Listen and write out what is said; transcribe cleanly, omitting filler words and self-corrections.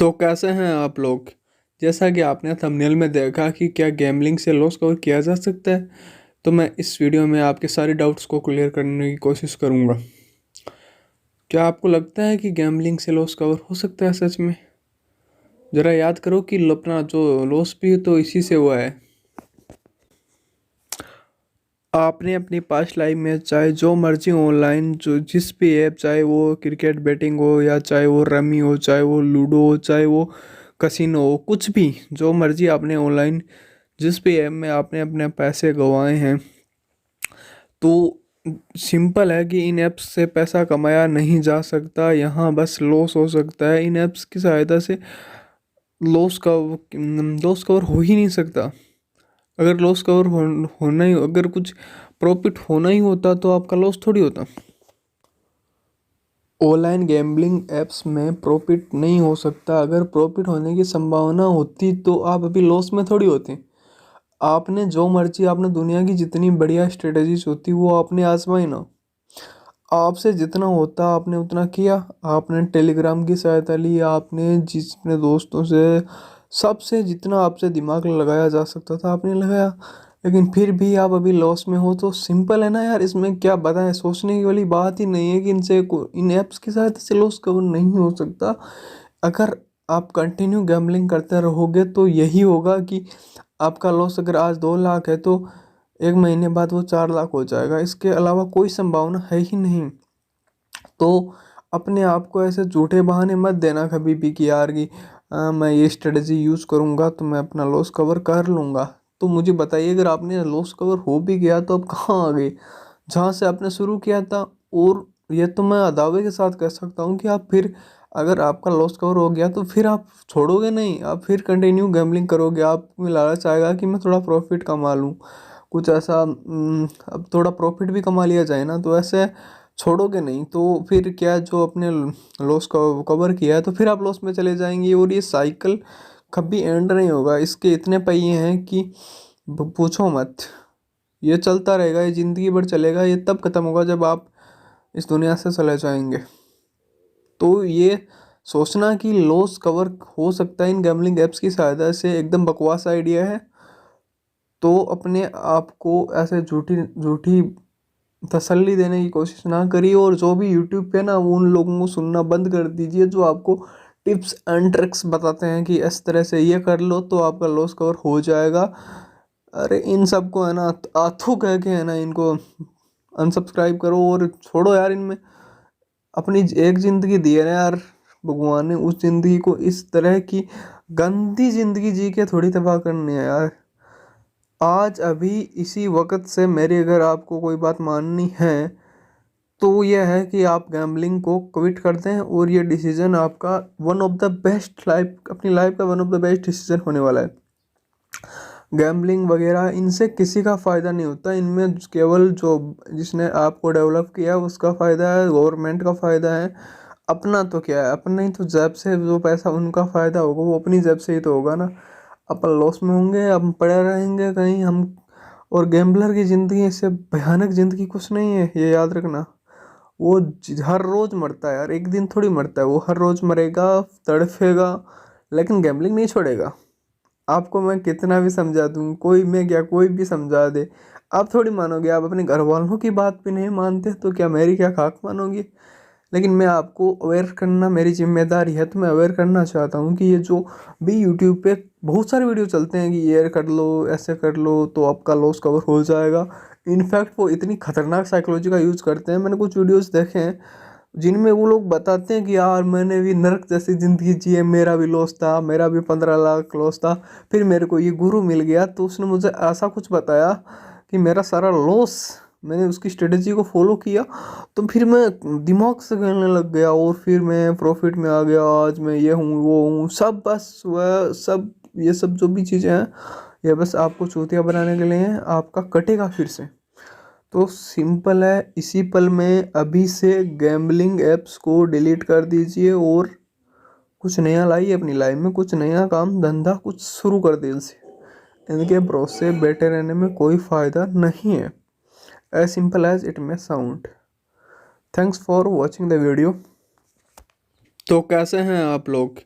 तो कैसे हैं आप लोग। जैसा कि आपने थंबनेल में देखा कि क्या गैम्बलिंग से लॉस कवर किया जा सकता है, तो मैं इस वीडियो में आपके सारे डाउट्स को क्लियर करने की कोशिश करूंगा। क्या आपको लगता है कि गैम्बलिंग से लॉस कवर हो सकता है सच में? ज़रा याद करो कि अपना जो लॉस भी तो इसी से हुआ है। आपने अपनी पास्ट लाइफ में चाहे जो मर्जी ऑनलाइन जो जिस भी ऐप, चाहे वो क्रिकेट बैटिंग हो या चाहे वो रमी हो, चाहे वो लूडो हो, चाहे वो कसिनो हो, कुछ भी जो मर्जी आपने ऑनलाइन जिस भी ऐप में आपने अपने पैसे गंवाए हैं, तो सिंपल है कि इन ऐप्स से पैसा कमाया नहीं जा सकता। यहाँ बस लॉस हो सकता है। इन ऐप्स की सहायता से लॉस कवर हो ही नहीं सकता। अगर लॉस कवर होना ही, अगर कुछ प्रॉफिट होना ही होता तो आपका लॉस थोड़ी होता। ऑनलाइन गैम्बलिंग ऐप्स में प्रॉफिट नहीं हो सकता। अगर प्रॉफिट होने की संभावना होती तो आप अभी लॉस में थोड़ी होते। आपने जो मर्जी, आपने दुनिया की जितनी बढ़िया स्ट्रेटजीज होती वो आपने आजमाई ना। आपसे जितना होता आपने उतना किया। आपने टेलीग्राम की सहायता ली, आपने जितने दोस्तों से, सबसे जितना आपसे दिमाग लगाया जा सकता था आपने लगाया। लेकिन फिर भी आप अभी लॉस में हो, तो सिंपल है ना यार, इसमें क्या बताएं। सोचने की वाली बात ही नहीं है कि इन ऐप्स की सहायता से लॉस कवर नहीं हो सकता। अगर आप कंटिन्यू गैम्बलिंग करते रहोगे तो यही होगा कि आपका लॉस अगर आज 2 लाख है तो एक महीने बाद वो 4 लाख हो जाएगा। इसके अलावा कोई संभावना है ही नहीं। तो अपने आप को ऐसे झूठे बहाने मत देना कभी भी कि यार कि मैं ये स्ट्रेटजी यूज़ करूँगा तो मैं अपना लॉस कवर कर लूँगा। तो मुझे बताइए, अगर आपने लॉस कवर हो भी गया तो आप कहाँ आ गए जहाँ से आपने शुरू किया था। और ये तो मैं दावे के साथ कह सकता हूँ कि आप फिर, अगर आपका लॉस कवर हो गया तो फिर आप छोड़ोगे नहीं, आप फिर कंटिन्यू गैम्बलिंग करोगे। आप में लालच आएगा कि मैं थोड़ा प्रॉफिट कमा लूँ, कुछ ऐसा। अब थोड़ा प्रॉफिट भी कमा लिया जाए ना, तो ऐसे छोड़ोगे नहीं। तो फिर क्या, जो अपने लॉस को कवर किया है तो फिर आप लॉस में चले जाएंगे और ये साइकिल कभी एंड नहीं होगा। इसके इतने पहिए हैं कि पूछो मत। ये चलता रहेगा, ये ज़िंदगी भर चलेगा। ये तब खत्म होगा जब आप इस दुनिया से चले जाएंगे। तो ये सोचना कि लॉस कवर हो सकता है इन गैम्बलिंग ऐप्स की सहायता से एकदम बकवास आइडिया है। तो अपने आप को ऐसे झूठी झूठी तसल्ली देने की कोशिश ना करिए। और जो भी यूट्यूब पे ना, वो उन लोगों को सुनना बंद कर दीजिए जो आपको टिप्स एंड ट्रिक्स बताते हैं कि इस तरह से ये कर लो तो आपका लॉस कवर हो जाएगा। अरे इन सबको है ना आथू कह के है ना, इनको अनसब्सक्राइब करो और छोड़ो यार। इनमें अपनी एक ज़िंदगी दी है ना यार, भगवान ने उस ज़िंदगी को इस तरह की गंदी ज़िंदगी जी के थोड़ी तबाह करनी है यार। आज अभी इसी वक्त से मेरी अगर आपको कोई बात माननी है तो यह है कि आप गैम्बलिंग को क्विट कर दें। और ये डिसीजन आपका one of the best life, अपनी लाइफ का one of the best decision होने वाला है। गैम्बलिंग वगैरह इनसे किसी का फ़ायदा नहीं होता। इनमें केवल जो जिसने आपको डेवलप किया उसका फ़ायदा है, गवर्नमेंट का फ़ायदा है। अपना तो क्या है, अपना ही तो जेब से जो पैसा उनका फ़ायदा होगा वो अपनी जेब से ही तो होगा ना। अपन लॉस में होंगे, हम पड़े रहेंगे कहीं हम। और गैम्बलर की ज़िंदगी इससे भयानक ज़िंदगी कुछ नहीं है, ये याद रखना। वो हर रोज़ मरता है यार, एक दिन थोड़ी मरता है। वो हर रोज़ मरेगा, तड़फेगा, लेकिन गैम्बलिंग नहीं छोड़ेगा। आपको मैं कितना भी समझा दूँ, कोई, मैं क्या, कोई भी समझा दे, आप थोड़ी मानोगे। आप अपने घर वालों की बात भी नहीं मानते तो क्या मेरी क्या खाक मानोगे। लेकिन मैं आपको अवेयर करना मेरी जिम्मेदारी है, तो मैं अवेयर करना चाहता हूँ कि ये जो भी यूट्यूब पे बहुत सारे वीडियो चलते हैं कि ये कर लो, ऐसे कर लो तो आपका लॉस कवर हो जाएगा। इनफैक्ट वो इतनी खतरनाक साइकोलॉजी का यूज़ करते हैं। मैंने कुछ वीडियोस देखे हैं जिनमें वो लोग बताते हैं कि यार मैंने भी नरक जैसी ज़िंदगी जी है, मेरा भी लॉस था, मेरा भी 15 लाख लॉस था, फिर मेरे को ये गुरु मिल गया तो उसने मुझे ऐसा कुछ बताया कि मेरा सारा लॉस, मैंने उसकी स्ट्रेटजी को फॉलो किया तो फिर मैं दिमाग से खेलने लग गया और फिर मैं प्रॉफिट में आ गया। आज मैं ये हूँ वो हूँ, सब बस वह सब, ये सब जो भी चीज़ें हैं ये बस आपको चूतिया बनाने के लिए हैं। आपका कटेगा फिर से। तो सिंपल है, इसी पल में अभी से गैम्बलिंग ऐप्स को डिलीट कर दीजिए और कुछ नया लाइए अपनी लाइफ में, कुछ नया काम धंधा कुछ शुरू कर दिल से। इनके भरोसे बैठे रहने में कोई फ़ायदा नहीं है। As simple as it may sound. Thanks for watching the video. तो कैसे हैं आप लोग।